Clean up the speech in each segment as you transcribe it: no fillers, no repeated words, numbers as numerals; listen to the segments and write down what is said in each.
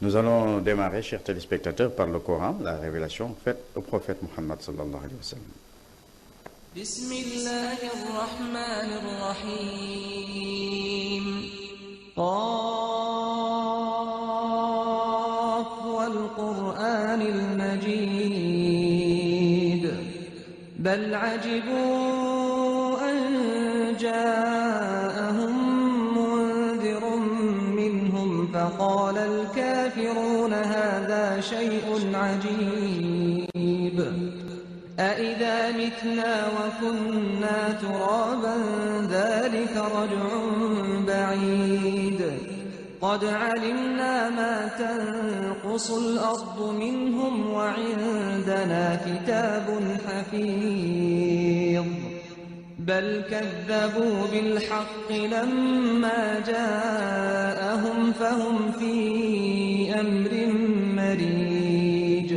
Nous allons démarrer, chers téléspectateurs, par le Coran, la révélation faite au prophète Muhammad sallallahu alayhi wa sallam. Bismillahirrahmanirrahim. Qaf wal Qur'anil Majid. Bal ajibu an ja'ahum فقال الكافرون هذا شيء عجيب أإذا متنا وكنا ترابا ذلك رجع بعيد قد علمنا ما تنقص الأرض منهم وعندنا كتاب حفيظ بل كذبوا بالحق لما جاءهم فهم في أمر مريج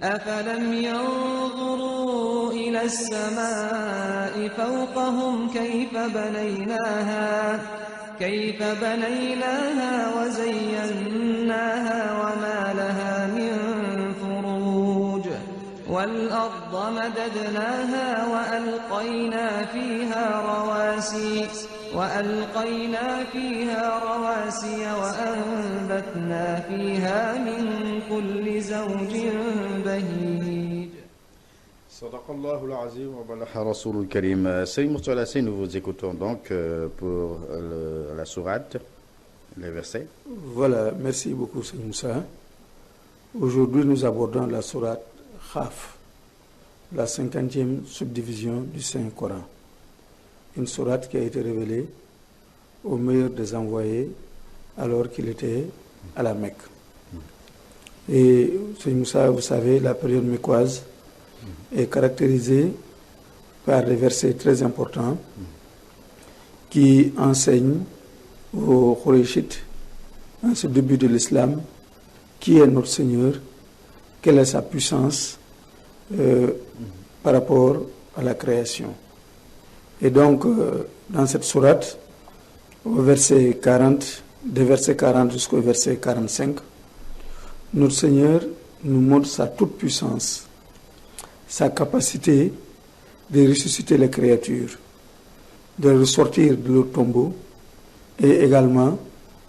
أفلم ينظروا إلى السماء فوقهم كيف بنيناها وزيناها وما لها من فروج والأرض مددناها وألقينا فيها رواسي وأنبتنا فيها من كل زوج بهيج. صدق الله العظيم وبلغ رسول الكريم. Seigneur Moustapha, nous vous écoutons donc pour la sourate, les versets. Voilà, merci beaucoup Seigneur Moussa. Aujourd'hui nous abordons la sourate Qaf, la 50e subdivision du Saint-Coran. Une sourate qui a été révélée au meilleur des envoyés alors qu'il était à la Mecque. Et Seigneur Moussa, vous savez, la période mécoise est caractérisée par des versets très importants qui enseignent aux Khouraïchites, en ce début de l'islam, qui est notre Seigneur, quelle est sa puissance par rapport à la création. Et donc, dans cette sourate, au verset 40, des versets 40 jusqu'au verset 45, notre Seigneur nous montre sa toute-puissance, sa capacité de ressusciter les créatures, de ressortir de leur tombeau et également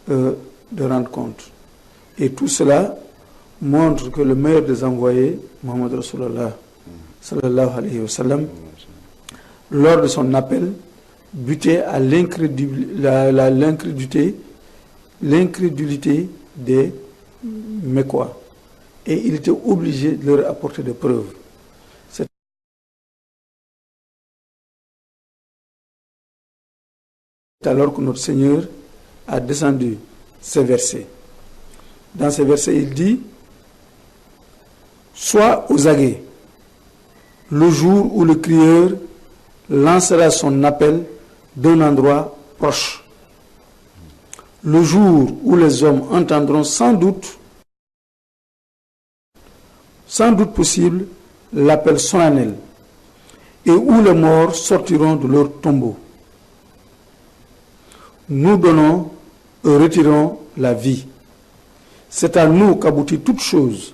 de rendre compte. Et tout cela montre que le meilleur des envoyés, Muhammad Rasulullah sallallahu alayhi wa sallam, lors de son appel, butait à l'incrédulité des Mécois. Et il était obligé de leur apporter des preuves. C'est alors que notre Seigneur a descendu ces versets. Dans ces versets, il dit: sois aux aguets le jour où le crieur lancera son appel d'un endroit proche. Le jour où les hommes entendront sans doute possible, l'appel solennel, et où les morts sortiront de leur tombeau. Nous donnons et retirons la vie. C'est à nous qu'aboutit toute chose.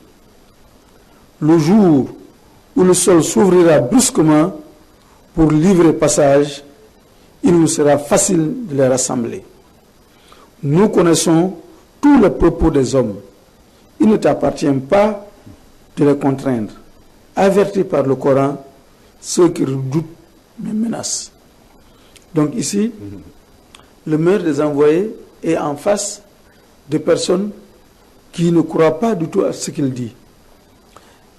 Le jour où le sol s'ouvrira brusquement pour livrer passage, il nous sera facile de les rassembler. Nous connaissons tous les propos des hommes. Il ne t'appartient pas de les contraindre. Avertis par le Coran ceux qui redoutent mes menaces. Donc ici, le meilleur des envoyés est en face de personnes qui ne croient pas du tout à ce qu'il dit.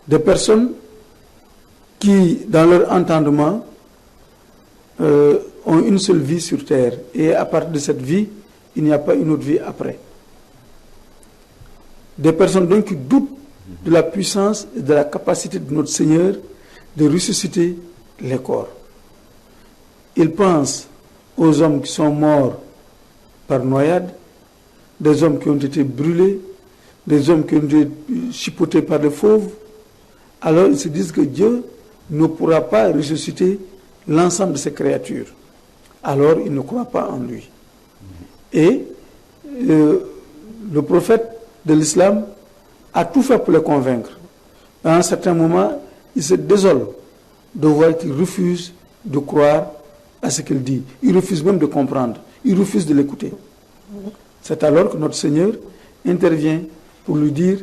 Des personnes qui, dans leur entendement, ont une seule vie sur terre. Et à partir de cette vie, il n'y a pas une autre vie après. Des personnes donc qui doutent de la puissance et de la capacité de notre Seigneur de ressusciter les corps. Ils pensent aux hommes qui sont morts par noyade, des hommes qui ont été brûlés, des hommes qui ont été chipotés par les fauves. Alors ils se disent que Dieu ne pourra pas ressusciter l'ensemble de ces créatures. Alors ils ne croient pas en lui. Et le prophète de l'islam a tout fait pour les convaincre. À un certain moment, il se désole de voir qu'il refuse de croire à ce qu'il dit. Il refuse même de comprendre. Il refuse de l'écouter. C'est alors que notre Seigneur intervient pour lui dire,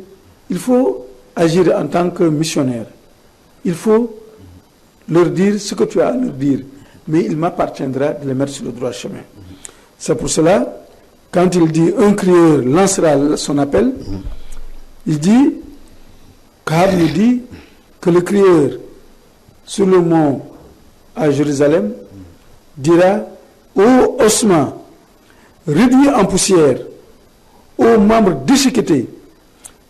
il faut agir en tant que missionnaire. Il faut leur dire ce que tu as à leur dire. Mais il m'appartiendra de les mettre sur le droit chemin. C'est pour cela, quand il dit un crieur lancera son appel, il dit, car il dit que le crieur sur le mont à Jérusalem dira, ô ossements réduits en poussière, aux membres déchiquetés,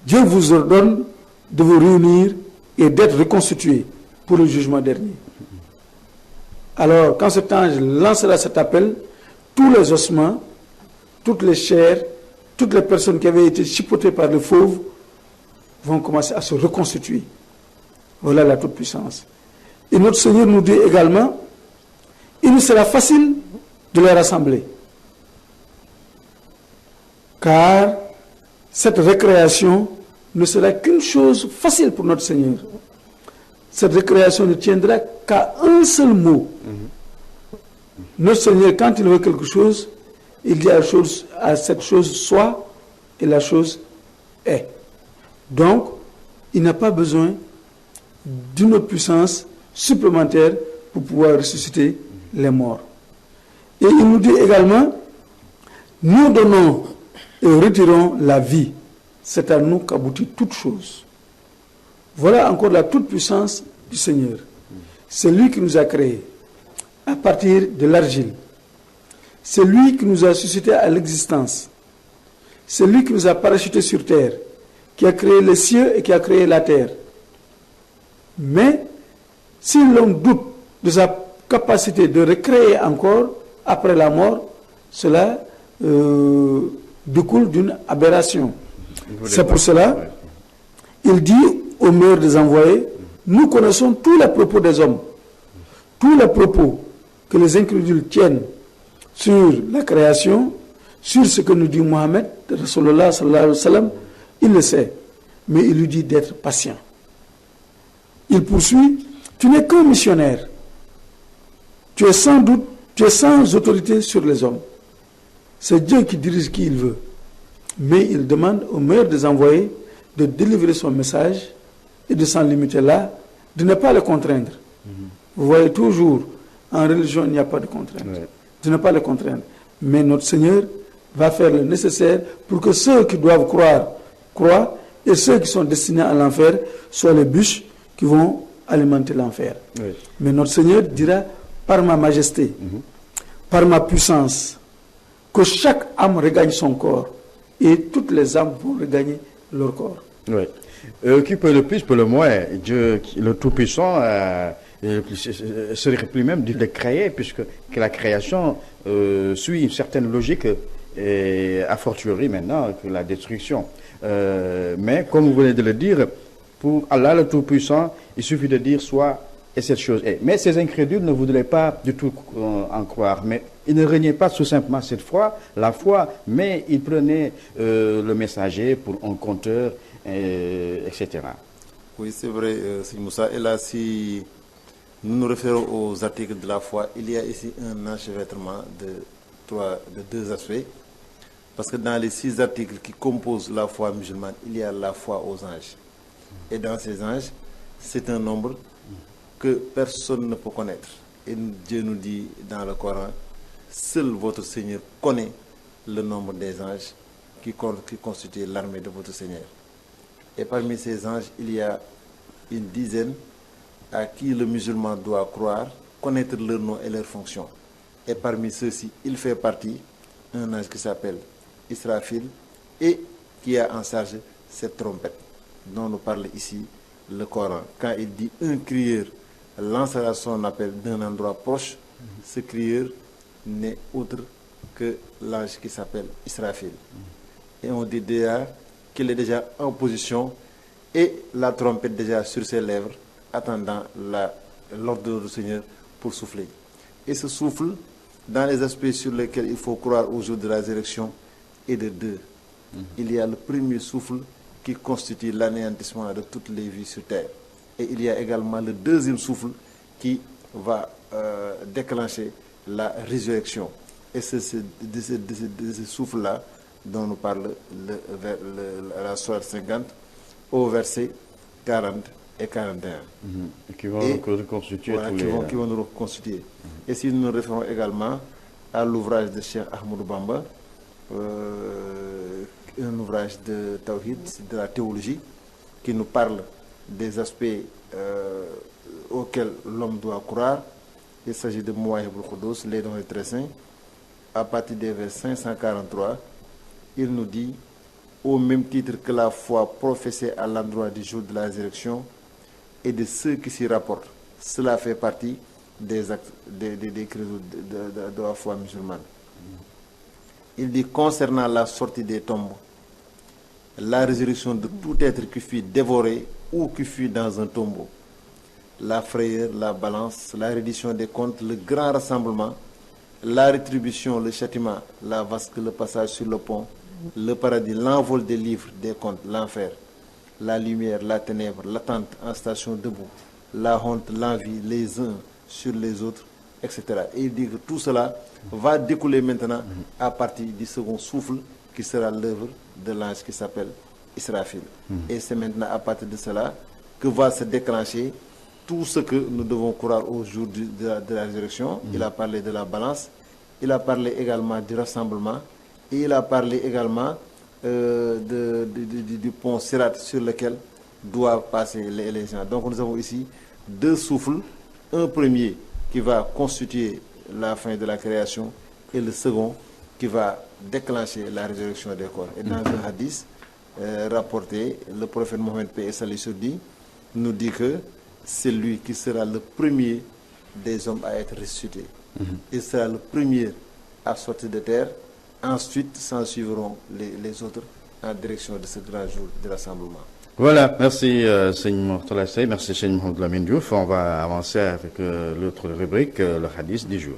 Dieu vous ordonne de vous réunir et d'être reconstitués pour le jugement dernier. Alors, quand cet ange lancera cet appel, tous les ossements, toutes les chairs, toutes les personnes qui avaient été chippotées par le fauve vont commencer à se reconstituer. Voilà la toute-puissance. Et notre Seigneur nous dit également, il nous sera facile de les rassembler. Car cette récréation ne sera qu'une chose facile pour notre Seigneur. Cette récréation ne tiendra qu'à un seul mot. Notre Seigneur, quand il veut quelque chose, il dit à cette chose soit, et la chose est. Donc, il n'a pas besoin d'une autre puissance supplémentaire pour pouvoir ressusciter les morts. Et il nous dit également, nous donnons et retirons la vie. C'est à nous qu'aboutit toute chose. Voilà encore la toute-puissance du Seigneur. C'est lui qui nous a créés à partir de l'argile. C'est lui qui nous a suscité à l'existence. C'est lui qui nous a parachutés sur terre, qui a créé les cieux et qui a créé la terre. Mais si l'homme doute de sa capacité de recréer encore après la mort, cela découle d'une aberration. C'est pour cela, il dit au meilleur des envoyés, nous connaissons tous les propos des hommes, tous les propos que les incrédules tiennent sur la création, sur ce que nous dit Mohammed, Rasulullah sallallahu alayhi wa sallam, il le sait, mais il lui dit d'être patient. Il poursuit, tu n'es qu'un missionnaire, tu es sans autorité sur les hommes. C'est Dieu qui dirige qui il veut. Mais il demande au meilleur des envoyés de délivrer son message et de s'en limiter là, de ne pas le contraindre. Vous voyez toujours, en religion, il n'y a pas de contrainte. De ne pas le contraindre. Mais notre Seigneur va faire le nécessaire pour que ceux qui doivent croire, croient, et ceux qui sont destinés à l'enfer soient les bûches qui vont alimenter l'enfer. Mais notre Seigneur dira, par ma majesté, par ma puissance, que chaque âme regagne son corps. Et toutes les âmes vont regagner leur corps. Oui. Qui peut le plus, peut le moins. Dieu, le Tout-Puissant, serait plus même de le créer, puisque que la création suit une certaine logique, et a fortiori maintenant que la destruction. Mais comme vous venez de le dire, pour Allah le Tout-Puissant, il suffit de dire soit et cette chose est. Mais ces incrédules ne voudraient pas du tout en croire. Mais ils ne reniaient pas tout simplement cette foi, la foi, mais ils prenaient le messager pour un conteur, etc. Oui, c'est vrai, Seigneur Moussa. Et là, si nous nous référons aux articles de la foi, il y a ici un enchevêtrement de deux aspects. Parce que dans les 6 articles qui composent la foi musulmane, il y a la foi aux anges. Et dans ces anges, c'est un nombre que personne ne peut connaître. Et Dieu nous dit dans le Coran, seul votre Seigneur connaît le nombre des anges qui constituent l'armée de votre Seigneur. Et parmi ces anges, il y a une dizaine à qui le musulman doit croire, connaître leur nom et leur fonction. Et parmi ceux-ci, il fait partie un ange qui s'appelle Israfil et qui a en charge cette trompette dont nous parle ici le Coran. Quand il dit un crieur lancera son appel d'un endroit proche, ce crieur n'est autre que l'ange qui s'appelle Israfil. Et on dit déjà qu'il est déjà en position et la trompette déjà sur ses lèvres, attendant l'ordre du Seigneur pour souffler. Et ce souffle, dans les aspects sur lesquels il faut croire au jour de la résurrection, est de 2. il y a le premier souffle qui constitue l'anéantissement de toutes les vies sur terre. Et il y a également le deuxième souffle qui va déclencher la résurrection. Et c'est de ce souffle-là dont nous parle la sourate 50 au verset 40 et 41. Qui vont reconstituer voilà, qui vont nous reconstituer. Et si nous nous référons également à l'ouvrage de Cheikh Ahmadou Bamba, un ouvrage de Tawhid, de la théologie, qui nous parle des aspects auxquels l'homme doit croire. Il s'agit de Mouwahibul Quddous, les dons et très saints. À partir des versets 543, il nous dit, au même titre que la foi professée à l'endroit du jour de la résurrection et de ceux qui s'y rapportent, cela fait partie des actes des credos de la foi musulmane. Il dit, concernant la sortie des tombes, la résurrection de tout être qui fut dévoré ou qui fut dans un tombeau, la frayeur, la balance, la reddition des comptes, le grand rassemblement, la rétribution, le châtiment, la vasque, le passage sur le pont, le paradis, l'envol des livres, des comptes, l'enfer, la lumière, la ténèbre, l'attente en station debout, la honte, l'envie, les uns sur les autres, etc. Et il dit que tout cela va découler maintenant à partir du second souffle qui sera l'œuvre de l'ange qui s'appelle Israfil. Et c'est maintenant à partir de cela que va se déclencher tout ce que nous devons croire au jour de la résurrection. Il a parlé de la balance, il a parlé également du rassemblement, et il a parlé également du pont Sirat sur lequel doivent passer les gens. Donc nous avons ici deux souffles, un premier qui va constituer la fin de la création et le second qui va déclencher la résurrection des corps. Et dans un hadith rapporté, le prophète Mohammed paix et salut sur lui nous dit que c'est lui qui sera le premier des hommes à être ressuscité. Il sera le premier à sortir de terre. Ensuite, s'en suivront les autres en direction de ce grand jour de rassemblement. Voilà, merci Seigneur Mortala Sey, merci Seigneur Mohamed Lamine Diouf. On va avancer avec l'autre rubrique, le hadith du jour.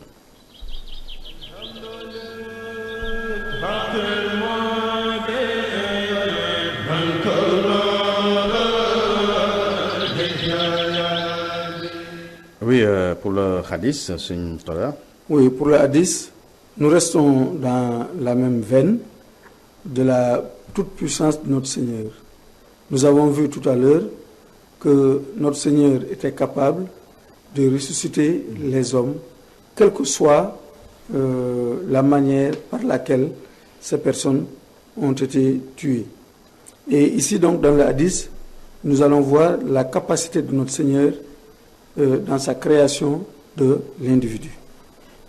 Oui, pour le hadith, Seigneur Mortala. Oui, pour le hadith, nous restons dans la même veine de la toute-puissance de notre Seigneur. Nous avons vu tout à l'heure que notre Seigneur était capable de ressusciter les hommes, quelle que soit la manière par laquelle ces personnes ont été tuées. Et ici donc dans le hadith, nous allons voir la capacité de notre Seigneur dans sa création de l'individu.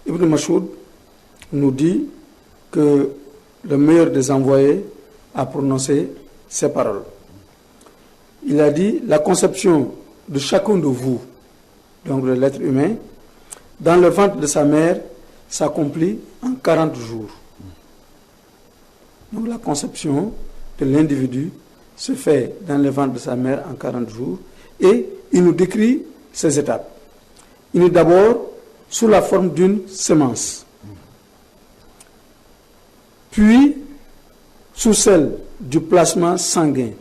Ibn Mas'ud nous dit que le meilleur des envoyés a prononcé ces paroles. Il a dit, la conception de chacun de vous, donc de l'être humain, dans le ventre de sa mère, s'accomplit en 40 jours. Donc la conception de l'individu se fait dans le ventre de sa mère en 40 jours, et il nous décrit ces étapes. Il est d'abord sous la forme d'une semence, puis sous celle du plasma sanguin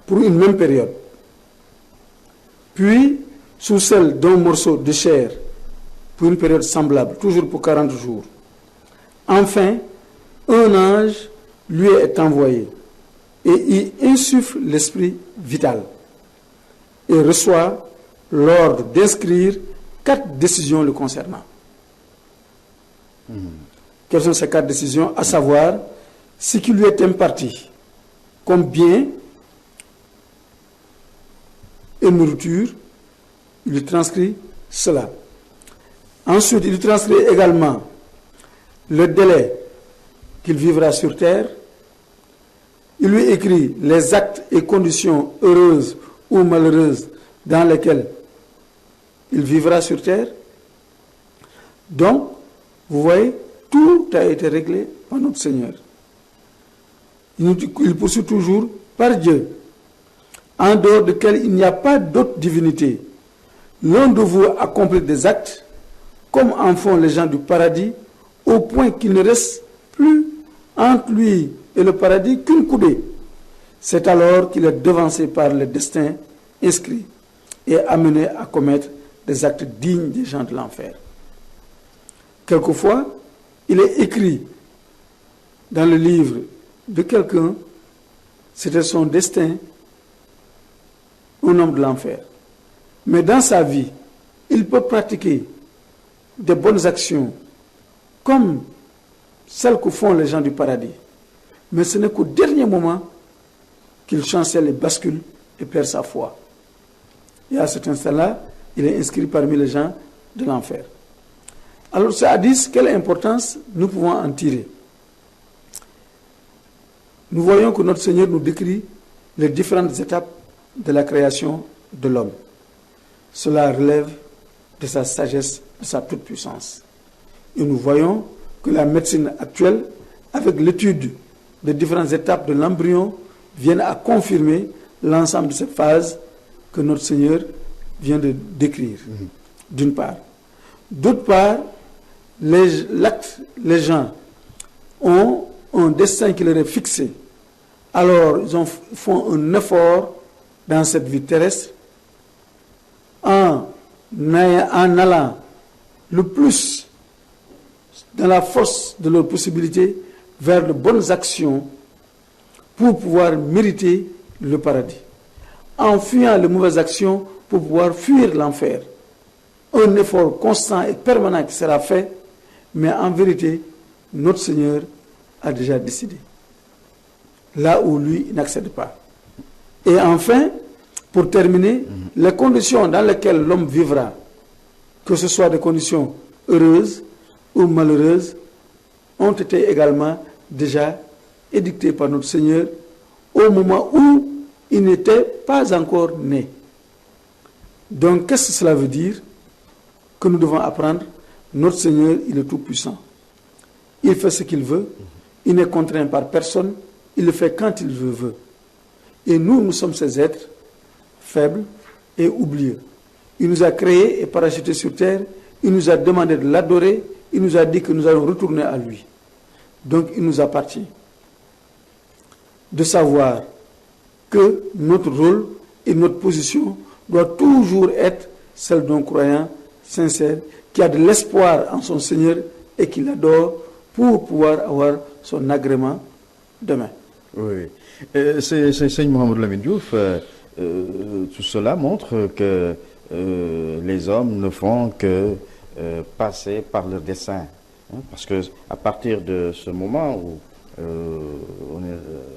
pour une même période, puis sous celle d'un morceau de chair pour une période semblable, toujours pour 40 jours. Enfin, un ange lui est envoyé et il insuffle l'esprit vital et reçoit l'ordre d'inscrire 4 décisions le concernant. Quelles sont ces 4 décisions? À savoir, ce qui lui est imparti comme bien et nourriture, il lui transcrit cela. Ensuite, il lui transcrit également le délai qu'il vivra sur terre. Il lui écrit les actes et conditions heureuses ou malheureuses dans lesquelles il vivra sur terre. Donc, vous voyez, tout a été réglé par notre Seigneur. Il poursuit toujours par Dieu, en dehors duquel il n'y a pas d'autre divinité. L'un de vous accomplit des actes, comme en font les gens du paradis, au point qu'il ne reste plus entre lui et le paradis qu'une coudée. C'est alors qu'il est devancé par le destin inscrit et amené à commettre des actes dignes des gens de l'enfer. Quelquefois, il est écrit dans le livre de quelqu'un, c'était son destin, un homme de l'enfer. Mais dans sa vie, il peut pratiquer des bonnes actions comme celles que font les gens du paradis. Mais ce n'est qu'au dernier moment qu'il chancelle et bascule et perd sa foi. Et à cet instant-là, il est inscrit parmi les gens de l'enfer. Alors, ce hadith, quelle importance nous pouvons en tirer? Nous voyons que notre Seigneur nous décrit les différentes étapes de la création de l'homme. Cela relève de sa sagesse, de sa toute-puissance. Et nous voyons que la médecine actuelle, avec l'étude des différentes étapes de l'embryon, vient à confirmer l'ensemble de ces phases que notre Seigneur vient de décrire, d'une part. D'autre part, les gens ont un destin qui leur est fixé. Alors, ils font un effort dans cette vie terrestre en allant le plus dans la force de leurs possibilités vers de bonnes actions pour pouvoir mériter le paradis. En fuyant les mauvaises actions pour pouvoir fuir l'enfer. Un effort constant et permanent qui sera fait, mais en vérité, notre Seigneur a déjà décidé. Là où lui n'accède pas. Et enfin, pour terminer, les conditions dans lesquelles l'homme vivra, que ce soit des conditions heureuses ou malheureuses, ont été également déjà édictées par notre Seigneur au moment où il n'était pas encore né. Donc, qu'est-ce que cela veut dire? Que nous devons apprendre, notre Seigneur, il est tout puissant. Il fait ce qu'il veut, il n'est contraint par personne, il le fait quand il veut. Et nous sommes ces êtres faibles et oublieux. Il nous a créés et parachutés sur terre, il nous a demandé de l'adorer, il nous a dit que nous allons retourner à lui. Donc il nous appartient de savoir que notre rôle et notre position doit toujours être celle d'un croyant sincère qui a de l'espoir en son Seigneur et qui l'adore pour pouvoir avoir son agrément demain. Oui. Seigneur Mohamed Lamine Diouf, tout cela montre que les hommes ne font que passer par leur dessein. Hein, parce que à partir de ce moment où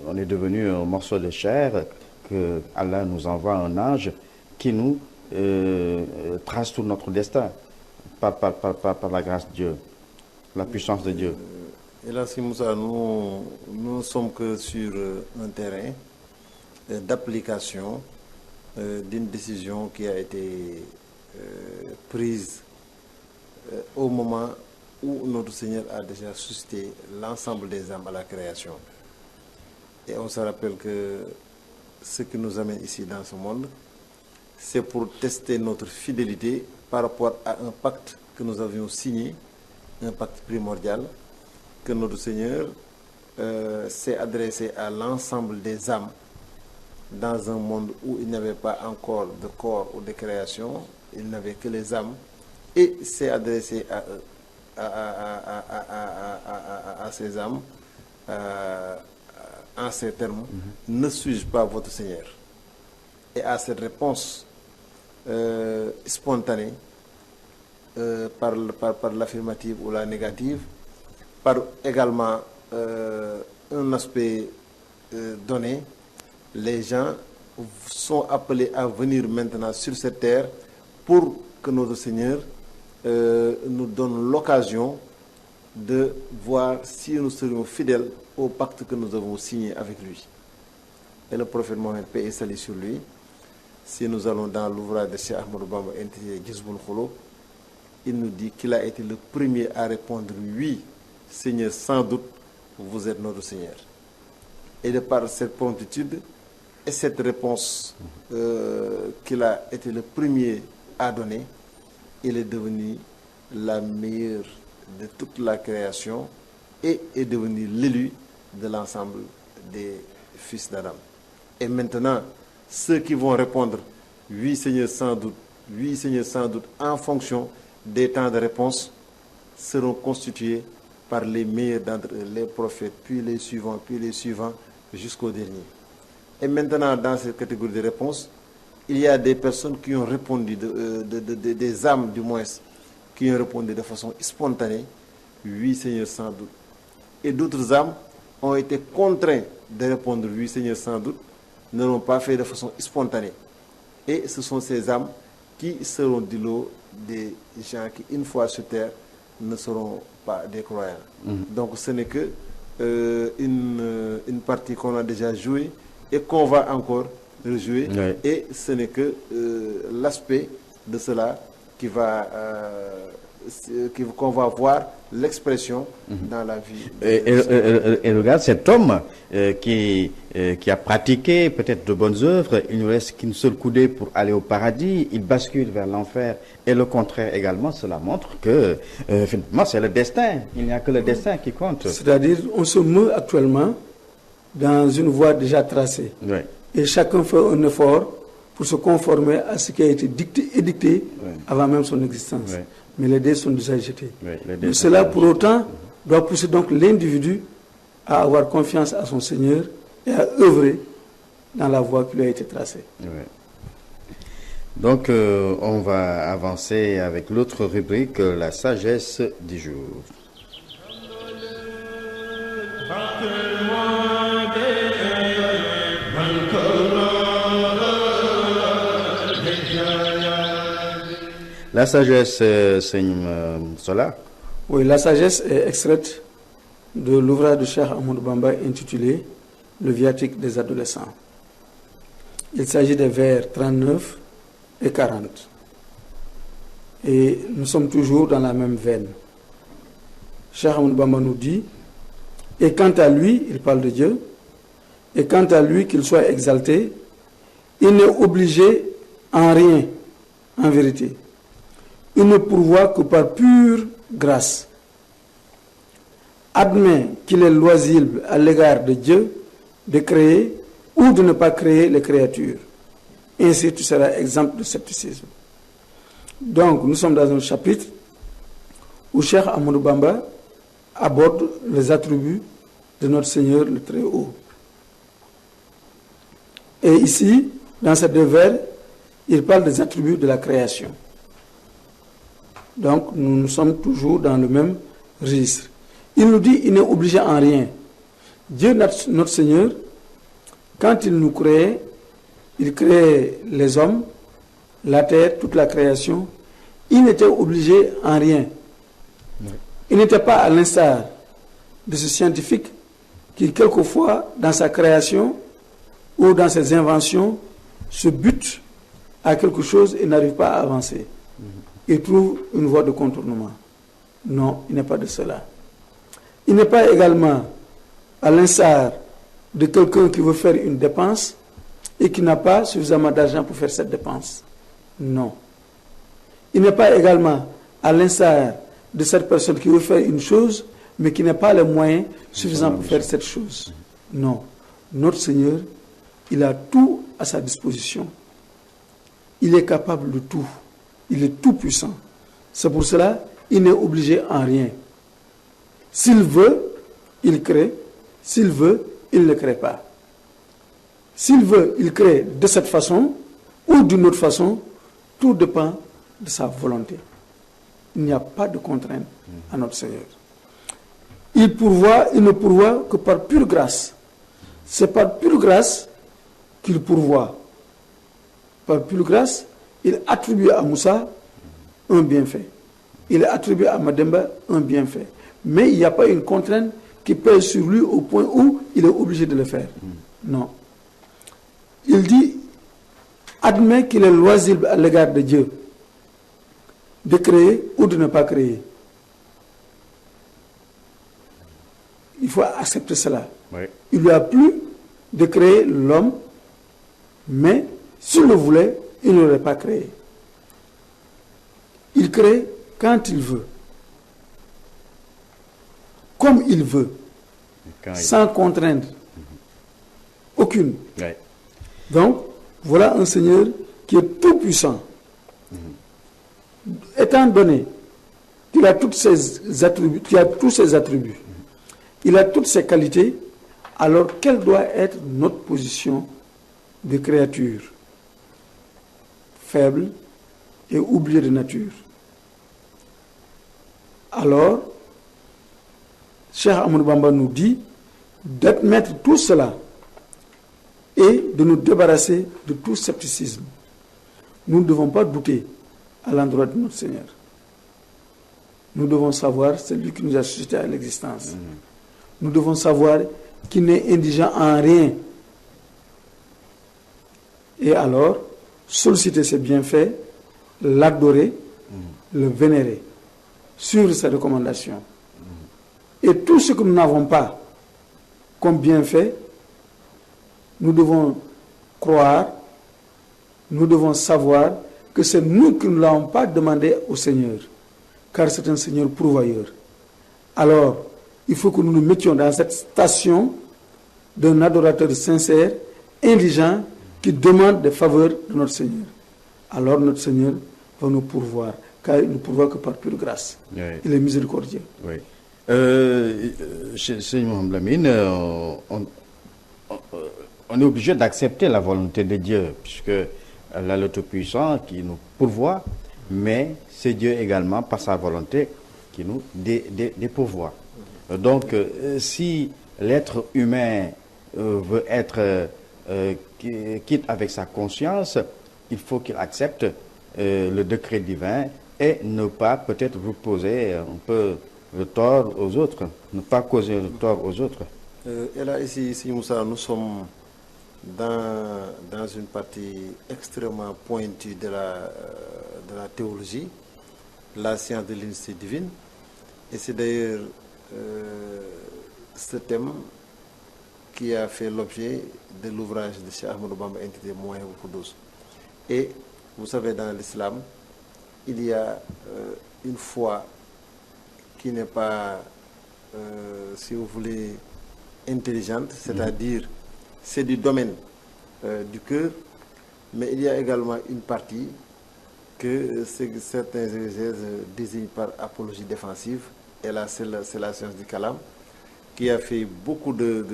on est devenu un morceau de chair, que Allah nous envoie un ange qui nous trace tout notre destin par la grâce de Dieu, la puissance de Dieu. Et là, si Moussa, nous ne sommes que sur un terrain d'application d'une décision qui a été prise au moment où notre Seigneur a déjà suscité l'ensemble des âmes à la création. Et on se rappelle que ce qui nous amène ici dans ce monde, c'est pour tester notre fidélité par rapport à un pacte que nous avions signé, un pacte primordial, que notre Seigneur s'est adressé à l'ensemble des âmes dans un monde où il n'y avait pas encore de corps ou de création, il n'avait que les âmes, et s'est adressé à eux, à ces âmes, en ces termes, ne suis-je pas votre Seigneur? Et à cette réponse spontanée, par l'affirmative ou la négative, par également un aspect donné, les gens sont appelés à venir maintenant sur cette terre pour que notre Seigneur nous donne l'occasion de voir si nous serions fidèles au pacte que nous avons signé avec lui. Et le prophète Mohammed, paix et salut sur lui, si nous allons dans l'ouvrage de Cheikh Ahmadou Bamba intitulé Jazboul Khouloub, il nous dit qu'il a été le premier à répondre oui, Seigneur, sans doute, vous êtes notre Seigneur. Et de par cette promptitude et cette réponse qu'il a été le premier à donner, il est devenu la meilleure de toute la création et est devenu l'élu de l'ensemble des fils d'Adam. Et maintenant, ceux qui vont répondre oui Seigneur sans doute, oui Seigneur sans doute, en fonction des temps de réponse, seront constitués par les meilleurs d'entre eux, les prophètes, puis les suivants, jusqu'au dernier. Et maintenant, dans cette catégorie de réponse, il y a des personnes qui ont répondu, des âmes du moins, qui ont répondu de façon spontanée, oui Seigneur sans doute. Et d'autres âmes ont été contraints de répondre oui Seigneur sans doute, ne l'ont pas fait de façon spontanée. Et ce sont ces âmes qui seront du lot des gens qui, une fois sur terre, ne seront pas des croyants. Donc ce n'est que une partie qu'on a déjà jouée et qu'on va encore rejouer. Oui. Et ce n'est que l'aspect de cela qui va qu'on va voir l'expression dans la vie. Et regarde cet homme qui a pratiqué peut-être de bonnes œuvres, il ne reste qu'une seule coudée pour aller au paradis, il bascule vers l'enfer. Et le contraire également, cela montre que finalement c'est le destin, il n'y a que le destin qui compte. C'est-à-dire on se meut actuellement dans une voie déjà tracée. Oui. Et chacun fait un effort pour se conformer à ce qui a été édicté oui. avant même son existence. Oui. Mais les dés sont déjà jetés. Oui, cela, pour autant, doit pousser donc l'individu à avoir confiance à son Seigneur et à œuvrer dans la voie qui lui a été tracée. Oui. Donc, on va avancer avec l'autre rubrique, la sagesse du jour. La sagesse, Seigneur Sola. Oui, la sagesse est extraite de l'ouvrage de Cheikh Ahmadou Bamba intitulé Le viatique des adolescents. Il s'agit des vers 39 et 40. Et nous sommes toujours dans la même veine. Cheikh Ahmadou Bamba nous dit, et quant à lui, il parle de Dieu, et quant à lui qu'il soit exalté, il n'est obligé en rien, en vérité. Il ne pourvoit que par pure grâce. Admet qu'il est loisible à l'égard de Dieu de créer ou de ne pas créer les créatures. Ainsi, tu seras exemple de scepticisme. Donc, nous sommes dans un chapitre où Cheikh Ahmadou Bamba aborde les attributs de notre Seigneur le Très-Haut. Et ici, dans ces deux vers, il parle des attributs de la création. Donc, nous sommes toujours dans le même registre. Il nous dit, il n'est obligé en rien. Dieu, notre Seigneur, quand il nous créait, il créait les hommes, la terre, toute la création. Il n'était obligé en rien. Il n'était pas à l'instar de ce scientifique qui, quelquefois, dans sa création ou dans ses inventions, se bute à quelque chose et n'arrive pas à avancer. Il trouve une voie de contournement. Non, il n'est pas de cela. Il n'est pas également à l'instar de quelqu'un qui veut faire une dépense et qui n'a pas suffisamment d'argent pour faire cette dépense. Non. Il n'est pas également à l'instar de cette personne qui veut faire une chose mais qui n'a pas les moyens suffisants pour faire cette chose. Non. Notre Seigneur, il a tout à sa disposition. Il est capable de tout. Il est tout puissant. C'est pour cela il n'est obligé en rien. S'il veut, il crée. S'il veut, il ne crée pas. S'il veut, il crée de cette façon ou d'une autre façon. Tout dépend de sa volonté. Il n'y a pas de contrainte à notre Seigneur. Il ne pourvoit que par pure grâce. C'est par pure grâce qu'il pourvoit. Par pure grâce, il attribue à Moussa un bienfait. Il attribue à Mademba un bienfait. Mais il n'y a pas une contrainte qui pèse sur lui au point où il est obligé de le faire. Non. Il dit, admet qu'il est loisible à l'égard de Dieu de créer ou de ne pas créer. Il faut accepter cela. Oui. Il lui a plu de créer l'homme, mais s'il le voulait, il ne l'aurait pas créé. Il crée quand il veut, comme il veut. sans contrainte aucune. Ouais. Donc, voilà un Seigneur qui est tout puissant. Étant donné qu'il a tous ses attributs, il a toutes ses qualités, alors quelle doit être notre position de créature faible et oubliée de nature? Alors, Cheikh Ahmadou Bamba nous dit d'admettre tout cela et de nous débarrasser de tout scepticisme. Nous ne devons pas douter à l'endroit de notre Seigneur. Nous devons savoir c'est lui qui nous a suscité à l'existence. Nous devons savoir qu'il n'est indigent en rien. Et alors, solliciter ses bienfaits, l'adorer, le vénérer, suivre ses recommandations. Et tout ce que nous n'avons pas comme bienfait, nous devons croire, nous devons savoir que c'est nous qui ne l'avons pas demandé au Seigneur, car c'est un Seigneur pourvoyeur. Alors, il faut que nous nous mettions dans cette station d'un adorateur sincère, indigent, qui demande des faveurs de notre Seigneur. Alors notre Seigneur va nous pourvoir, car il ne pourvoit que par pure grâce. Oui. Il est miséricordieux. Oui. Chez Mohamed Lamine, on est obligé d'accepter la volonté de Dieu, puisque elle a le Tout-Puissant qui nous pourvoit, mais c'est Dieu également, par sa volonté, qui nous dépourvoit. Donc, si l'être humain veut être quitte avec sa conscience, il faut qu'il accepte le décret divin et ne pas peut-être reposer un peu le tort aux autres, ne pas causer le tort aux autres. Et là, ici, Moussa, nous sommes dans une partie extrêmement pointue de la théologie, la science de l'unité divine. Et c'est d'ailleurs ce thème qui a fait l'objet de l'ouvrage de Cheikh Ahmadou Bamba intitulé Mawahibou Khoudoss. Et vous savez, dans l'islam, il y a une foi qui n'est pas, si vous voulez, intelligente, c'est-à-dire c'est du domaine du cœur, mais il y a également une partie que certains exégèses désignent par apologie défensive, et là c'est la science du kalam, qui a fait beaucoup de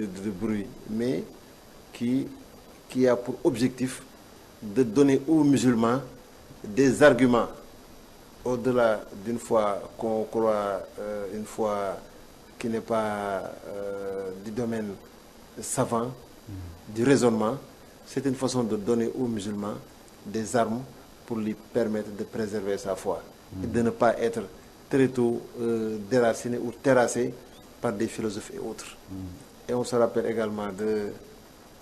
bruit, mais qui a pour objectif de donner aux musulmans des arguments au-delà d'une foi qu'on croit, une foi qui n'est pas du domaine savant, du raisonnement. C'est une façon de donner aux musulmans des armes pour lui permettre de préserver sa foi et de ne pas être très tôt déraciné ou terrassé par des philosophes et autres. Et on se rappelle également de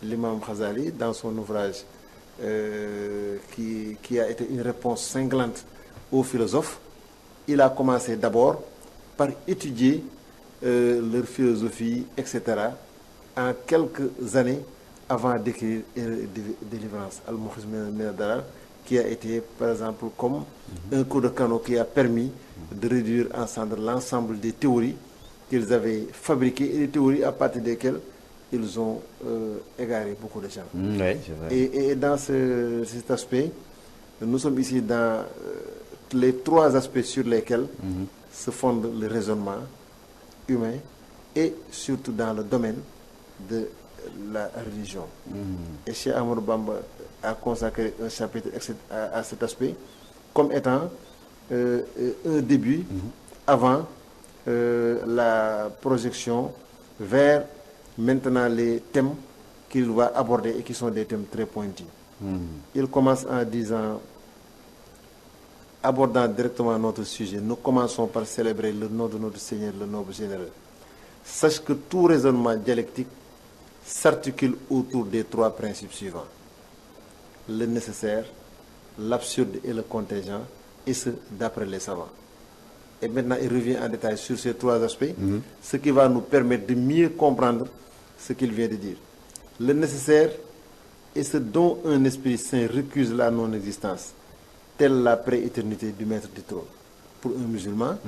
l'imam Ghazali dans son ouvrage qui a été une réponse cinglante aux philosophes. Il a commencé d'abord par étudier leur philosophie, etc., en quelques années avant d'écrire Délivrance, Al-Mukhriz min ad-Dalal, qui a été, par exemple, comme un coup de canon qui a permis de réduire ensemble l'ensemble des théories qu'ils avaient fabriquées et des théories à partir desquelles ils ont égaré beaucoup de gens. Oui, c'est vrai. Et dans cet aspect, nous sommes ici dans les trois aspects sur lesquels se fonde le raisonnement humain et surtout dans le domaine de la religion. Et Cheikh Ahmadou Bamba a consacré un chapitre à cet aspect comme étant un début avant la projection vers maintenant les thèmes qu'il va aborder et qui sont des thèmes très pointus. Il commence en disant, abordant directement notre sujet, nous commençons par célébrer le nom de notre Seigneur, le noble généreux. Sache que tout raisonnement dialectique s'articule autour des trois principes suivants: le nécessaire, l'absurde et le contingent, et ce d'après les savants. Et maintenant, il revient en détail sur ces trois aspects, ce qui va nous permettre de mieux comprendre ce qu'il vient de dire. Le nécessaire est ce dont un esprit saint récuse la non-existence, telle la prééternité du maître du trône. Pour un musulman,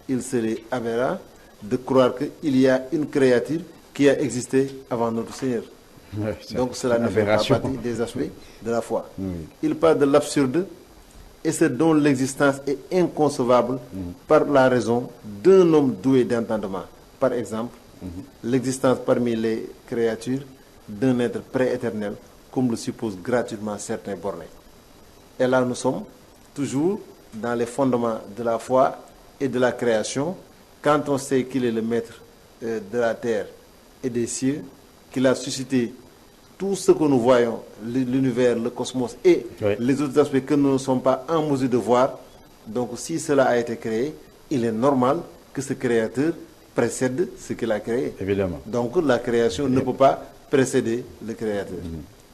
il serait aberrant de croire qu'il y a une créature qui a existé avant notre Seigneur. Ouais, Donc cela ne fait pas aberration. partie des aspects de la foi. Oui. Il parle de l'absurde et ce dont l'existence est inconcevable par la raison d'un homme doué d'entendement. Par exemple, l'existence parmi les créatures d'un être prééternel, comme le supposent gratuitement certains bornés. Et là, nous sommes toujours dans les fondements de la foi et de la création, quand on sait qu'il est le maître de la terre et des cieux, qu'il a suscité tout ce que nous voyons, l'univers, le cosmos et Oui. les autres aspects que nous ne sommes pas en mesure de voir. Donc si cela a été créé, il est normal que ce créateur précède ce qu'il a créé. Évidemment. Donc la création ne peut pas précéder le créateur.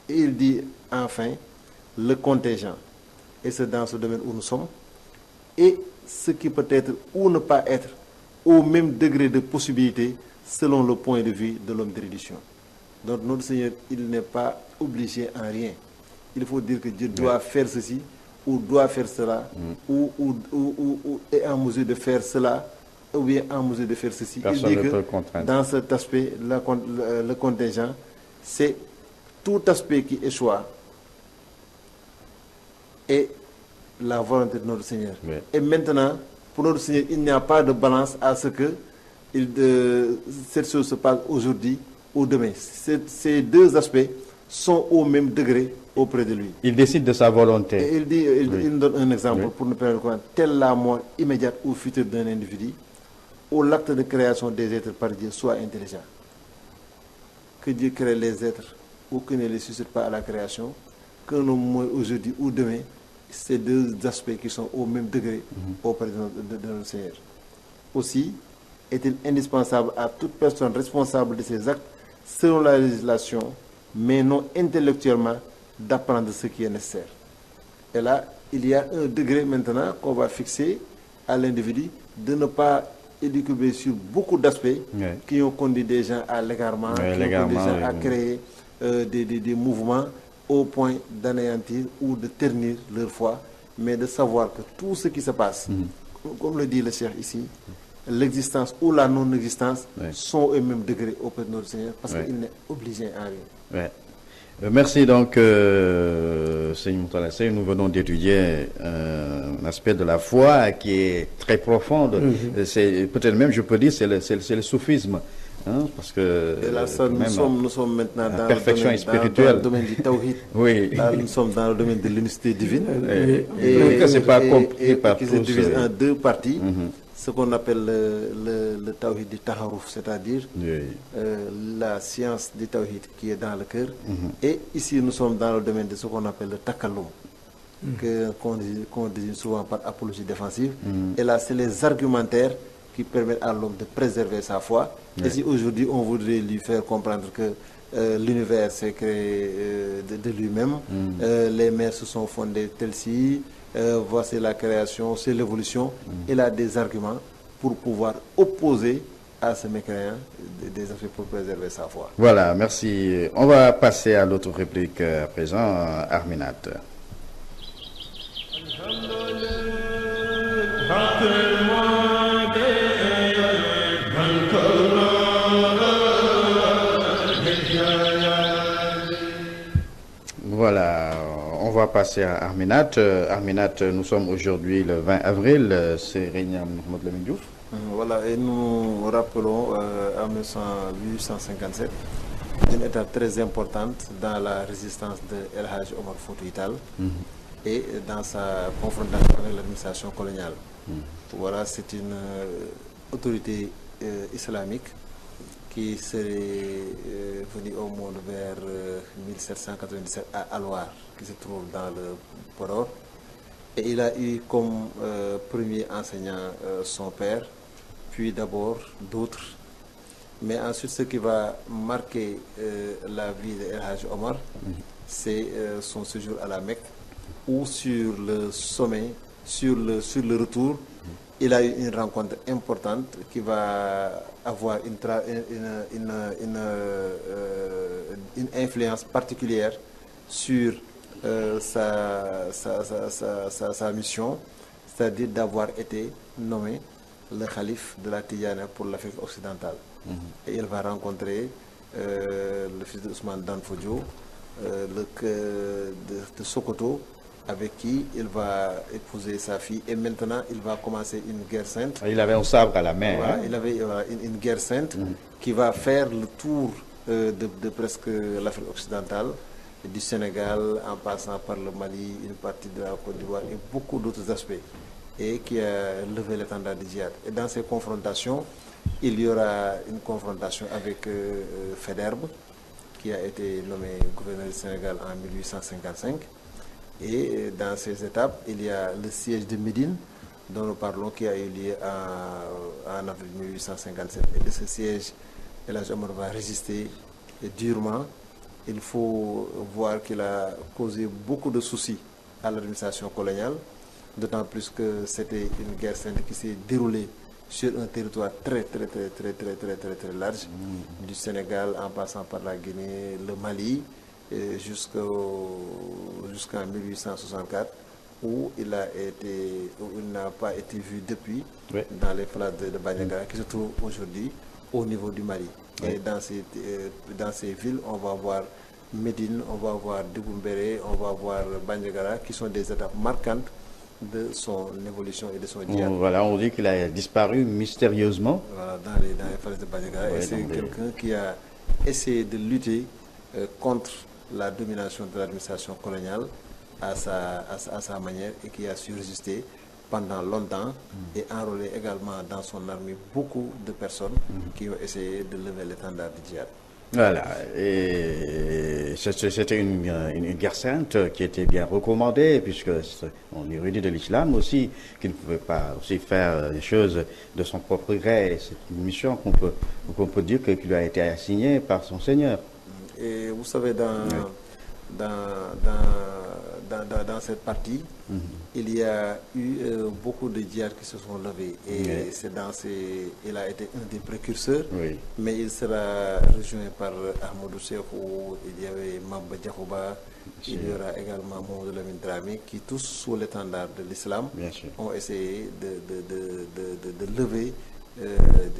Et il dit enfin le contingent. Et c'est dans ce domaine où nous sommes. Et ce qui peut être ou ne pas être au même degré de possibilité selon le point de vue de l'homme d'érudition. Donc notre Seigneur, il n'est pas obligé en rien. Il faut dire que Dieu doit faire ceci ou doit faire cela ou est en mesure de faire cela ou bien en mesure de faire ceci. Personne il dit ne peut que contraindre. dans cet aspect, le contingent, c'est tout aspect qui échoue et la volonté de notre Seigneur. Oui. Et maintenant, pour notre Seigneur, il n'y a pas de balance à ce que cette chose se passe aujourd'hui ou demain. Ces deux aspects sont au même degré auprès de lui. Il décide de sa Et volonté. il dit, il nous donne un exemple Oui. pour nous permettre de comprendre. Telle la mort immédiate ou future d'un individu, ou l'acte de création des êtres par Dieu soit intelligent. Que Dieu crée les êtres ou qu'il ne les suscite pas à la création, que nous mourons aujourd'hui ou demain, ces deux aspects qui sont au même degré auprès de notre Seigneur. Aussi, est-il indispensable à toute personne responsable de ses actes selon la législation, mais non intellectuellement, d'apprendre ce qui est nécessaire. Et là, il y a un degré maintenant qu'on va fixer à l'individu de ne pas élucubrer sur beaucoup d'aspects Oui. qui ont conduit des gens à l'égarement, Oui, qui ont conduit des l'égarement, gens oui, à oui. créer des mouvements au point d'anéantir ou de ternir leur foi, mais de savoir que tout ce qui se passe, comme le dit le Cheikh ici, l'existence ou la non-existence Oui. sont au même degré auprès de notre Seigneur, parce Oui. qu'il n'est obligé en rien. Ouais. Merci donc, Seigneur Moutala Sey. Nous venons d'étudier un aspect de la foi qui est très profond. C'est peut-être même, je peux dire, c'est le soufisme. Hein, parce que Et là, ça, quand même, nous sommes maintenant dans perfection le domaine, spirituelle. dans le domaine du tawhid. Oui. Là, nous sommes dans le domaine de l'unicité divine. Et que c'est pas compris par qui se tous, divise en deux parties. Ce qu'on appelle le tawhid du taharuf, c'est-à-dire Oui. la science du tawhid qui est dans le cœur. Et ici, nous sommes dans le domaine de ce qu'on appelle le takallum, qu'on désigne souvent par apologie défensive. Et là, c'est les argumentaires qui permettent à l'homme de préserver sa foi. Et si aujourd'hui, on voudrait lui faire comprendre que l'univers s'est créé de lui-même, les mers se sont fondées telles-ci, voici la création, c'est l'évolution. Il a des arguments pour pouvoir opposer à ce mécréant des aspects pour préserver sa foi. Voilà, merci. On va passer à l'autre réplique à présent, Arminat. Voilà, on va passer à Arminat. Arminat, nous sommes aujourd'hui le 20 avril, c'est Régnam Mohamed Lamine Diouf. Voilà, et nous rappelons en 1857 une étape très importante dans la résistance de El Hadj Omar Foutiyou Tall et dans sa confrontation avec l'administration coloniale. Voilà, c'est une autorité islamique qui serait venue au monde vers 1797 à Alwar, qui se trouve dans le Podor. Et il a eu comme premier enseignant son père, puis d'abord d'autres. Mais ensuite, ce qui va marquer la vie de El Hadj Omar, c'est son séjour à la Mecque, où sur le sommet, sur le retour, il a eu une rencontre importante qui va avoir une influence particulière sur sa mission, c'est-à-dire d'avoir été nommé le calife de la Tidjana pour l'Afrique occidentale. Et il va rencontrer le fils d'Ousmane Dan Fodio, de Sokoto, avec qui il va épouser sa fille. Et maintenant, il va commencer une guerre sainte. Il avait un sabre à la main. Voilà, Hein? il avait une guerre sainte qui va faire le tour de presque l'Afrique occidentale, du Sénégal, en passant par le Mali, une partie de la Côte d'Ivoire et beaucoup d'autres aspects, et qui a levé l'étendard du djihad. Et dans ces confrontations, il y aura une confrontation avec Faidherbe, qui a été nommé gouverneur du Sénégal en 1855. Et dans ces étapes, il y a le siège de Médine, dont nous parlons, qui a eu lieu en avril 1857. Et de ce siège, El Hadj Omar va résister durement. Il faut voir qu'il a causé beaucoup de soucis à l'administration coloniale, d'autant plus que c'était une guerre sainte qui s'est déroulée sur un territoire très large, du Sénégal en passant par la Guinée, le Mali, jusqu'en 1864, où il n'a pas été vu depuis, dans les places de Bandiagara, qui se trouvent aujourd'hui au niveau du Mali. Et dans ces villes, on va voir Médine, on va voir Diboumbéré, on va voir Bandiagara, qui sont des étapes marquantes de son évolution et de son djihad. Voilà, on dit qu'il a disparu mystérieusement. Voilà, dans les falaises de Bandiagara. Et c'est quelqu'un qui a essayé de lutter contre la domination de l'administration coloniale à sa manière, et qui a su résister pendant longtemps et enrôler également dans son armée beaucoup de personnes qui ont essayé de lever l'étendard du djihad. Voilà, et c'était une guerre sainte qui était bien recommandée, puisque on érudit de l'islam aussi, qu'il ne pouvait pas aussi faire des choses de son propre gré. C'est une mission qu'on peut dire qu'il lui a été assignée par son Seigneur. Et vous savez, dans cette partie, il y a eu beaucoup de djihad qui se sont levés. Et il a été un des précurseurs, mais il sera rejoint par Ahmadou Cheikhou, il y avait Mamba Diakhouba, il y aura également Mamadou Lamine Dramé, qui tous sous l'étendard de l'islam ont essayé de lever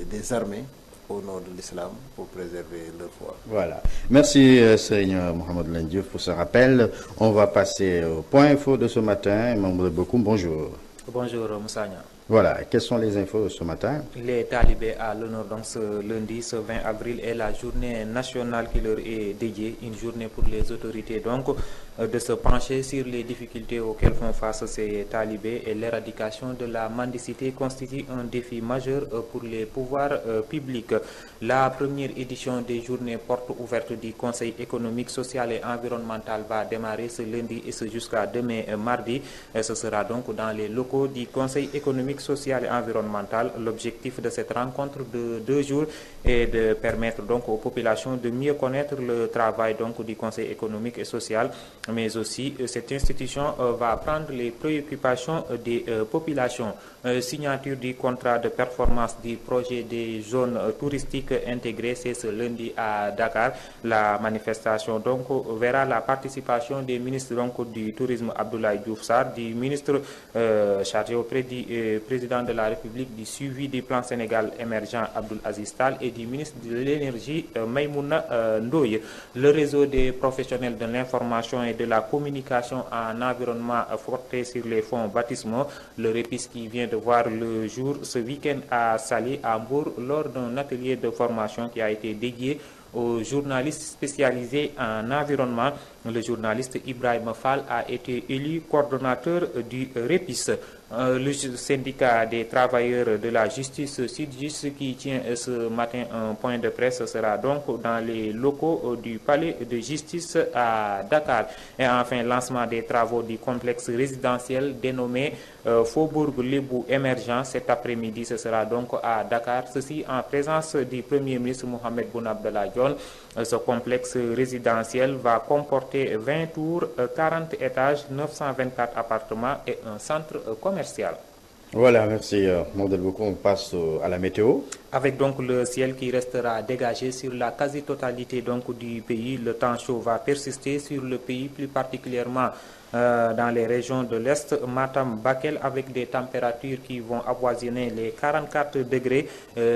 des armées au nom de l'islam pour préserver leur foi. Voilà. Merci Seigneur Mohamed Lendiouf pour ce rappel. On va passer au point info de ce matin. Mamadou Bokoum, bonjour. Bonjour Moussagna. Voilà, quelles sont les infos de ce matin? Les talibés à l'honneur donc ce lundi, ce 20 avril, est la journée nationale qui leur est dédiée, une journée pour les autorités donc de se pencher sur les difficultés auxquelles font face ces talibés, et l'éradication de la mendicité constitue un défi majeur pour les pouvoirs publics. La première édition des journées portes ouvertes du Conseil économique, social et environnemental va démarrer ce lundi et ce jusqu'à demain mardi. Ce sera donc dans les locaux du Conseil économique, social et environnemental. L'objectif de cette rencontre de 2 jours est de permettre donc aux populations de mieux connaître le travail donc du Conseil économique et social, mais aussi cette institution va prendre les préoccupations des populations. Signature du contrat de performance du projet des zones touristiques intégrées, c'est ce lundi à Dakar. La manifestation donc verra la participation des ministres donc du tourisme Abdoulaye Diouf Sarr, du ministre chargé auprès du président de la République du suivi du plan Sénégal émergent Abdoul Aziz Tall et du ministre de l'énergie Maïmouna Ndoye. Le réseau des professionnels de l'information et de la communication en environnement porté sur les fonds baptismaux, le REPIS, qui vient de voir le jour ce week-end à Saly, à Mbour, lors d'un atelier de formation qui a été dédié aux journalistes spécialisés en environnement. Le journaliste Ibrahim Fall a été élu coordonnateur du REPIS. Le syndicat des travailleurs de la justice Sudjust, qui tient ce matin un point de presse, sera donc dans les locaux du palais de justice à Dakar. Et enfin, lancement des travaux du complexe résidentiel dénommé Faubourg Lébou émergent cet après-midi. Ce sera donc à Dakar, ceci en présence du Premier ministre Mohamed Boun Abdallah Dionne. Ce complexe résidentiel va comporter 20 tours, 40 étages, 924 appartements et un centre commercial. Voilà, merci. On passe à la météo. Avec donc le ciel qui restera dégagé sur la quasi-totalité donc du pays, le temps chaud va persister sur le pays, plus particulièrement dans les régions de l'Est, Matam, Bakel, avec des températures qui vont avoisiner les 44 degrés.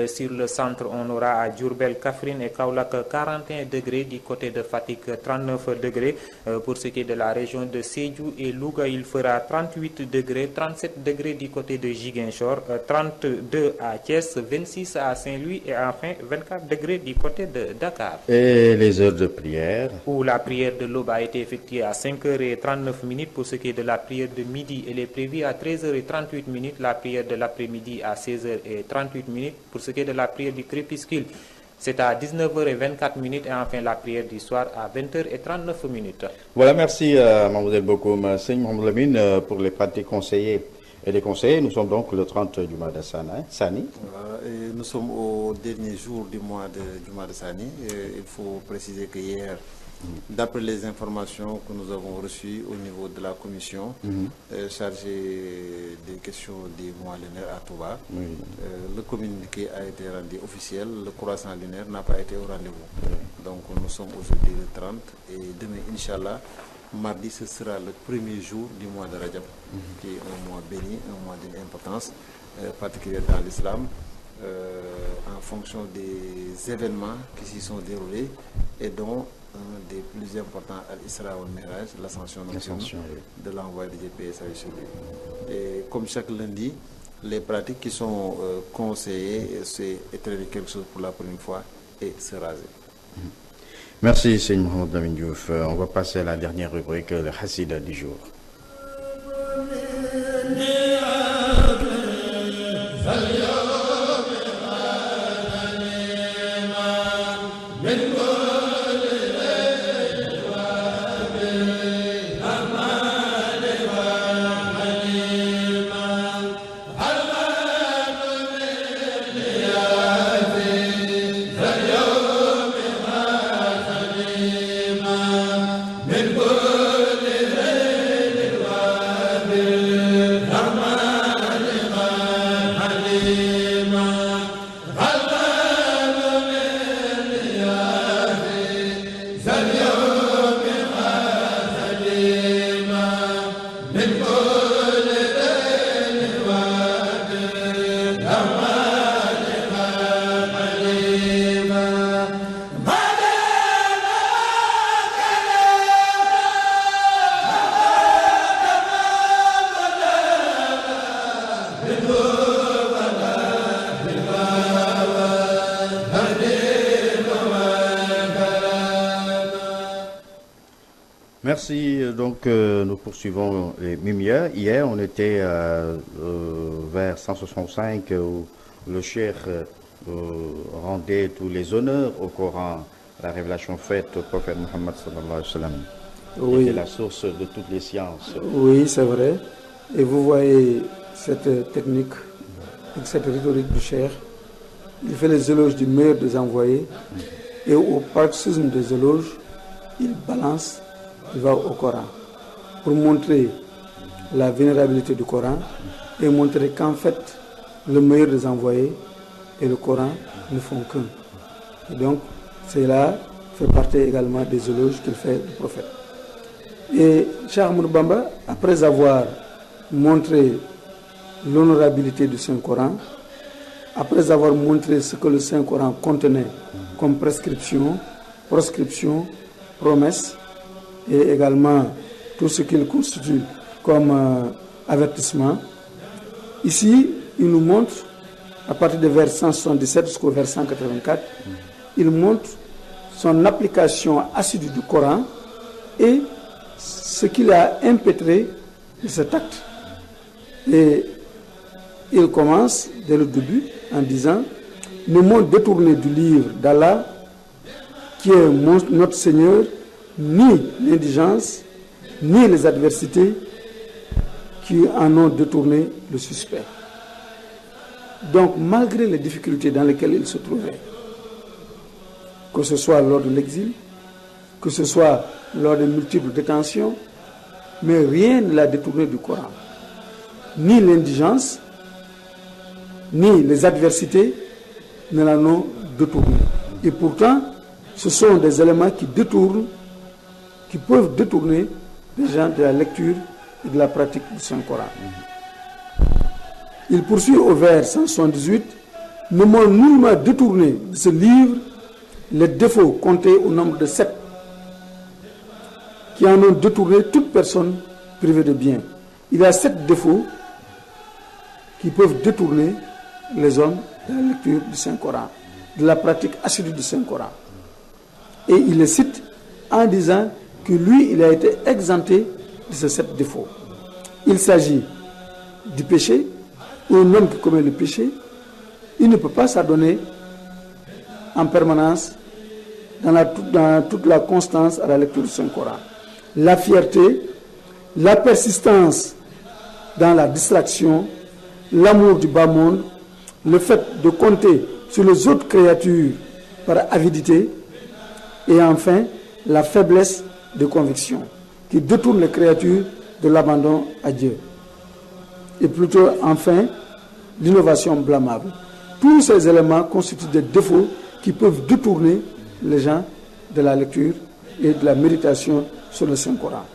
Sur le centre, on aura à Diourbel, Kaffrine et Kaolack 41 degrés. Du côté de Fatick, 39 degrés. Pour ce qui est de la région de Sédhiou et Louga, il fera 38 degrés, 37 degrés du côté de Ziguinchor, 32 à Thiès, 26 à Saint-Louis et enfin 24 degrés du côté de Dakar. Et les heures de prière? Où la prière de l'aube a été effectuée à 5h39 pour ce qui est de la prière de midi. Elle est prévue à 13h38. La prière de l'après-midi à 16h38. Pour ce qui est de la prière du crépuscule, c'est à 19h24 et enfin la prière du soir à 20h39. Voilà, merci Mademoiselle Bokoum. Seigne Mohamed Lamine, pour les pratiques conseillers et les conseillers. Nous sommes donc le 30 du mois de Sani. Voilà, et nous sommes au dernier jour du mois de Sani. Il faut préciser que hier, d'après les informations que nous avons reçues au niveau de la commission chargée des questions des mois lunaires à Touba, le communiqué a été rendu officiel, le croissant lunaire n'a pas été au rendez-vous. Donc nous sommes aujourd'hui le 30 et demain, Inch'Allah, mardi, ce sera le premier jour du mois de Rajab, qui est un mois béni, un mois d'une importance particulière dans l'islam, en fonction des événements qui s'y sont déroulés et dont un des plus importants à l'Isra au Miraj, l'ascension de l'envoi de GPS sur lui. Et comme chaque lundi, les pratiques qui sont conseillées, c'est étranger quelque chose pour la première fois et se raser. Merci, Seigne Mohamed Lamine Diouf. On va passer à la dernière rubrique, le Hassida du jour. Merci. Donc, nous poursuivons les Mimia. Hier, on était vers 165 où le cheikh rendait tous les honneurs au Coran, la révélation faite au prophète Mohammed sallallahu alayhi wa sallam. Oui. C'était la source de toutes les sciences. Oui, c'est vrai. Et vous voyez cette technique, cette rhétorique du cheikh. Il fait les éloges du meilleur des envoyés. Et au paroxysme des éloges, il balance. Il va au Coran pour montrer la vénérabilité du Coran et montrer qu'en fait, le meilleur des envoyés et le Coran ne font qu'un. Et donc, cela fait partie également des éloges qu'il fait du prophète. Et Cheikh Ahmadou Bamba, après avoir montré l'honorabilité du Saint-Coran, après avoir montré ce que le Saint-Coran contenait comme prescription, proscription, promesse, et également tout ce qu'il constitue comme avertissement. Ici, il nous montre, à partir du vers 177 jusqu'au vers 184, il montre son application assidue du Coran et ce qu'il a impétré de cet acte. Et il commence dès le début en disant « Ne m'ont détourné du livre d'Allah, qui est notre Seigneur, ni l'indigence, ni les adversités qui en ont détourné le suspect. » Donc, malgré les difficultés dans lesquelles il se trouvait, que ce soit lors de l'exil, que ce soit lors de multiples détentions, mais rien ne l'a détourné du Coran. Ni l'indigence, ni les adversités ne l'en ont détourné. Et pourtant, ce sont des éléments qui peuvent détourner des gens de la lecture et de la pratique du Saint-Coran. Il poursuit au vers 178, ne m'ont nullement détourné de ce livre les défauts comptés au nombre de 7 qui en ont détourné toute personne privée de bien. Il y a 7 défauts qui peuvent détourner les hommes de la lecture du Saint-Coran, de la pratique assidue du Saint-Coran. Et il les cite en disant que lui, il a été exempté de ces 7 défauts. Il s'agit du péché. Un homme qui commet le péché, il ne peut pas s'adonner en permanence dans toute la constance à la lecture du Saint-Coran. La fierté, la persistance dans la distraction, l'amour du bas monde, le fait de compter sur les autres créatures par avidité, et enfin la faiblesse de conviction qui détourne les créatures de l'abandon à Dieu. Et plutôt enfin l'innovation blâmable. Tous ces éléments constituent des défauts qui peuvent détourner les gens de la lecture et de la méditation sur le Saint-Coran.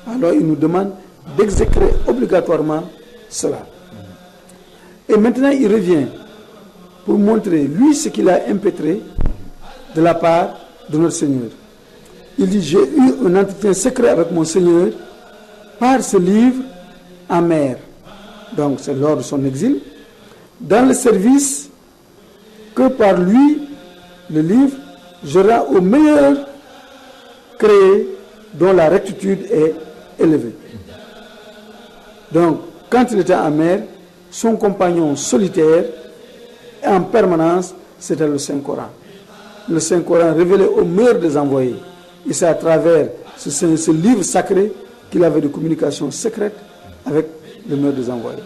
Alors il nous demande d'exécrer obligatoirement cela. Et maintenant il revient pour montrer lui ce qu'il a impétré de la part de notre Seigneur. Il dit, j'ai eu un entretien secret avec mon Seigneur par ce livre en mer. Donc c'est lors de son exil, dans le service que par lui, le livre, j'aurai au meilleur créé dont la rectitude est élevée. Donc quand il était en mer, son compagnon solitaire en permanence, c'était le Saint-Coran. Le Saint-Coran révélé au meilleur des envoyés. Et c'est à travers ce livre sacré qu'il avait de communication secrète avec le meilleur des envoyés.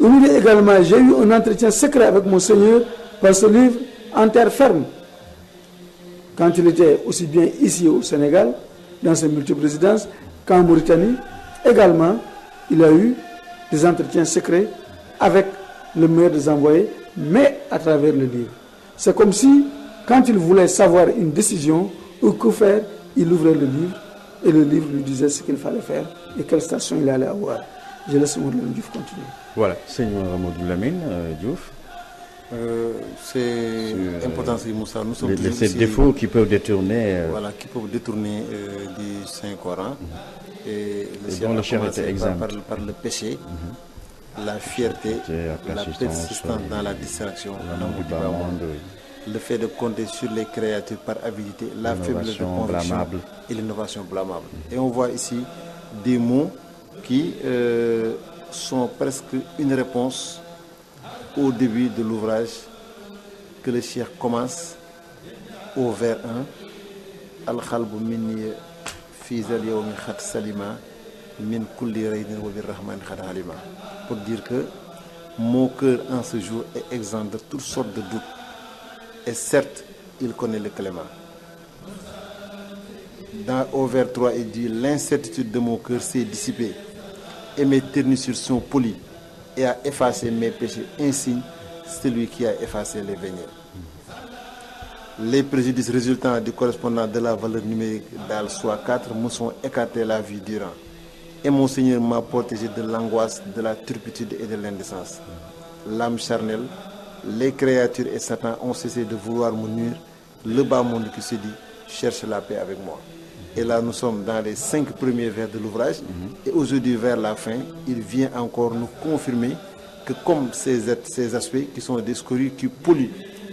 Il nous dit également, j'ai eu un entretien secret avec mon Seigneur par ce livre en terre ferme. Quand il était aussi bien ici au Sénégal, dans ses multiples résidences, qu'en Mauritanie, également, il a eu des entretiens secrets avec le meilleur des envoyés, mais à travers le livre. C'est comme si, quand il voulait savoir une décision ou que faire, il ouvrait le livre et le livre lui disait ce qu'il fallait faire et quelle station il allait avoir. Je laisse Mamadou Lamine Diouf continuer. Voilà, Seigneur Mamadou Lamine Diouf. C'est important, c'est Moussa. Nous sommes ces défauts qui peuvent détourner. Voilà, qui peuvent détourner du Saint-Coran. Et dont le chef était exempt. Par le péché, la fierté, la persistance dans la distraction, l'amour du bas monde, le fait de compter sur les créatures par avidité, la faiblesse de conviction et l'innovation blâmable. Et on voit ici des mots qui sont presque une réponse au début de l'ouvrage que le cheikh commence au vers 1. Al-khalbu minni fi zal yawmi khat salima min kulli raydin wa bir rahman khat halima. Pour dire que mon cœur en ce jour est exempt de toutes sortes de doutes. Et certes, il connaît le clément. Au vers 3, il dit, l'incertitude de mon cœur s'est dissipée et mes ternissures sont polies et a effacé mes péchés. Ainsi, celui qui a effacé les véniers. Les préjudices résultant du correspondant de la valeur numérique d'Al-Soa 4 me sont écartés la vie durant. Et mon Seigneur m'a protégé de l'angoisse, de la turpitude et de l'indécence. L'âme charnelle, les créatures et Satan ont cessé de vouloir me nuire. Le bas monde qui se dit, cherche la paix avec moi. Et là, nous sommes dans les 5 premiers vers de l'ouvrage. Et aujourd'hui, vers la fin, il vient encore nous confirmer que comme ces aspects qui sont des scories qui polluent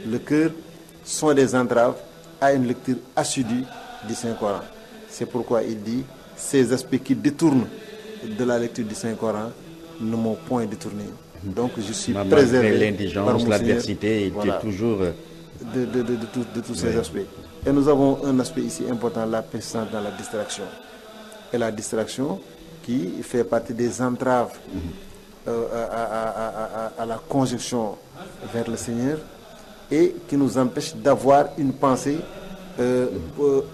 le cœur sont des entraves à une lecture assidue du Saint-Coran. C'est pourquoi il dit, ces aspects qui détournent de la lecture du Saint-Coran ne m'ont point détourné. Donc je suis préservé l'indigence, l'adversité, il voilà, est toujours de tous ces aspects. Et nous avons un aspect ici important, la persistance dans la distraction. Et la distraction qui fait partie des entraves à la conjonction vers le Seigneur et qui nous empêche d'avoir une pensée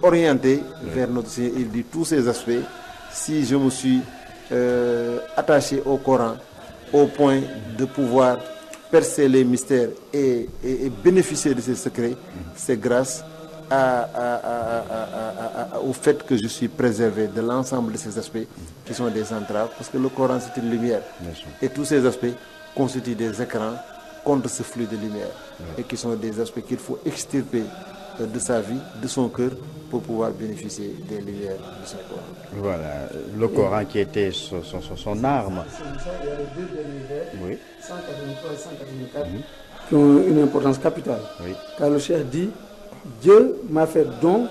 orientée vers notre Seigneur. Il dit tous ces aspects, si je me suis attaché au Coran au point de pouvoir percer les mystères et bénéficier de ces secrets, c'est grâce au fait que je suis préservé de l'ensemble de ces aspects qui sont des entraves, parce que le Coran c'est une lumière. Et tous ces aspects constituent des écrans contre ce flux de lumière, et qui sont des aspects qu'il faut extirper de sa vie, de son cœur, pour pouvoir bénéficier des lumières de son Coran. Voilà, le Coran qui était son arme. Il y a les deux derniers vers, Oui. 183 et 184, qui ont une importance capitale. Oui. Car le Cheikh dit, Dieu m'a fait don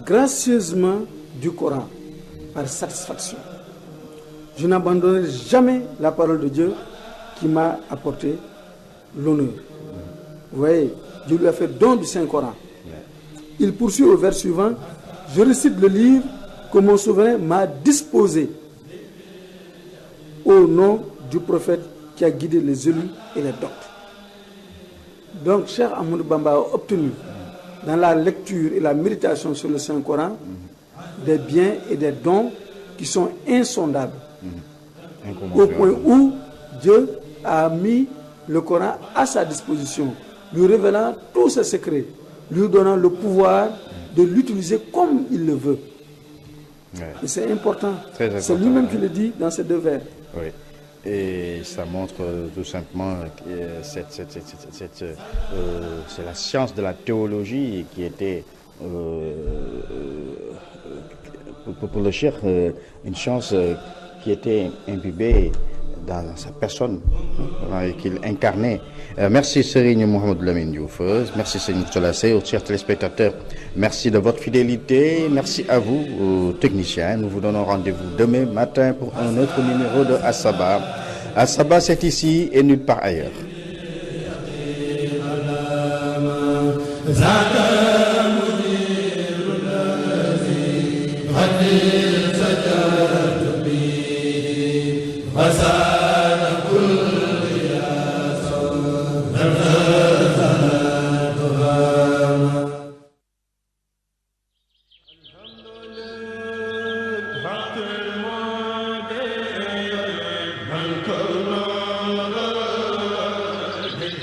gracieusement du Coran par satisfaction. Je n'abandonnerai jamais la parole de Dieu qui m'a apporté l'honneur. Vous voyez, Dieu lui a fait don du Saint-Coran. Il poursuit au vers suivant, je récite le livre que mon souverain m'a disposé au nom du prophète qui a guidé les élus et les doctes. Donc, Cheikh Ahmadou Bamba a obtenu dans la lecture et la méditation sur le Saint-Coran des biens et des dons qui sont insondables. Au point où Dieu a mis le Coran à sa disposition, lui révélant tous ses secrets, lui donnant le pouvoir de l'utiliser comme il le veut. Ouais. Et c'est important. Très important. C'est lui-même qui le dit dans ces deux vers. Oui. Et ça montre tout simplement que c'est la science de la théologie qui était pour le Cheikh une chance qui était imbibée dans sa personne et qu'il incarnait. Merci Serigne Mohamed Lamine Diouf, merci Serigne Moustalassé, aux chers téléspectateurs, merci de votre fidélité, merci à vous, aux techniciens. Nous vous donnons rendez-vous demain matin pour un autre numéro de As-Saba. As-Saba, c'est ici et nulle part ailleurs.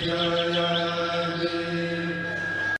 Yeah.